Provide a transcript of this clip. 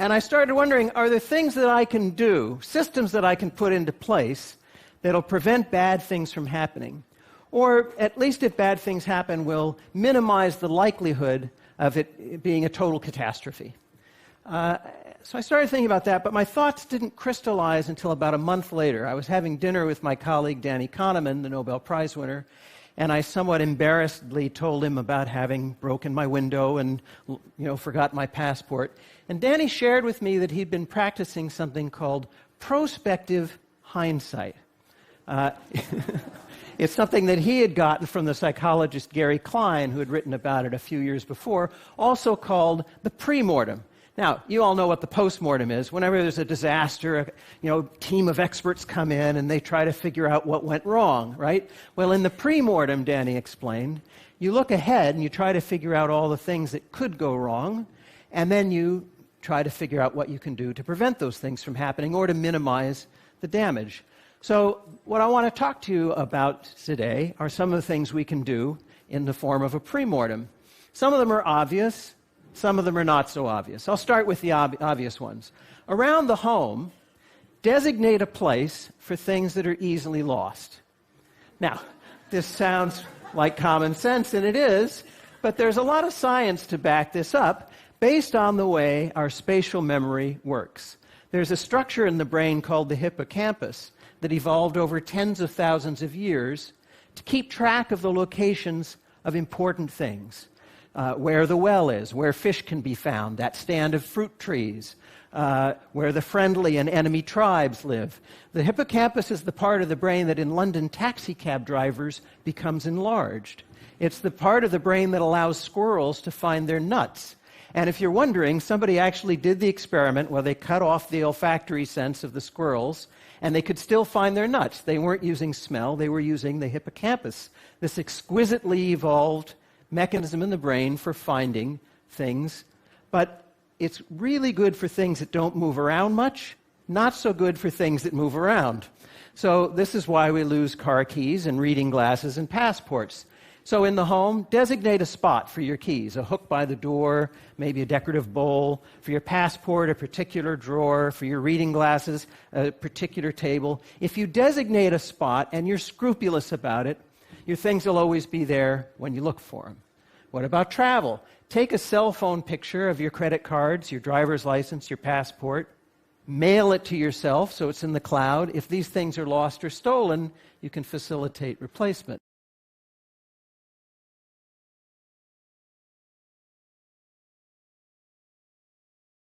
And I started wondering, are there things that I can do, systems that I can put into place that'll prevent bad things from happening? Or at least if bad things happen, will minimize the likelihood of it being a total catastrophe. So I started thinking about that, but my thoughts didn't crystallize until about a month later. I was having dinner with my colleague Danny Kahneman, the Nobel Prize winner, and I somewhat embarrassedly told him about having broken my window and forgot my passport. And Danny shared with me that he'd been practicing something called prospective hindsight. It's something that he had gotten from the psychologist Gary Klein, who had written about it a few years before, also called the pre-mortem. Now, you all know what the post-mortem is. Whenever there's a disaster, a team of experts come in and they try to figure out what went wrong, right? Well, in the pre-mortem, Danny explained, you look ahead and you try to figure out all the things that could go wrong, and then you try to figure out what you can do to prevent those things from happening or to minimize the damage. So what I want to talk to you about today are some of the things we can do in the form of a pre-mortem. Some of them are obvious, some of them are not so obvious. I'll start with the obvious ones. Around the home, designate a place for things that are easily lost. Now, this sounds like common sense, and it is, but there's a lot of science to back this up based on the way our spatial memory works. There's a structure in the brain called the hippocampus that evolved over tens of thousands of years to keep track of the locations of important things. Where the well is, where fish can be found, that stand of fruit trees, where the friendly and enemy tribes live. The hippocampus is the part of the brain that in London taxicab drivers becomes enlarged. It's the part of the brain that allows squirrels to find their nuts. And if you're wondering, somebody actually did the experiment where they cut off the olfactory sense of the squirrels, and they could still find their nuts. They weren't using smell, they were using the hippocampus, this exquisitely evolved mechanism in the brain for finding things. But it's really good for things that don't move around much, not so good for things that move around. So this is why we lose car keys and reading glasses and passports. So in the home, designate a spot for your keys, a hook by the door, maybe a decorative bowl. For your passport, a particular drawer. For your reading glasses, a particular table. If you designate a spot and you're scrupulous about it, your things will always be there when you look for them. What about travel? Take a cell phone picture of your credit cards, your driver's license, your passport. Mail it to yourself so it's in the cloud. If these things are lost or stolen, you can facilitate replacement.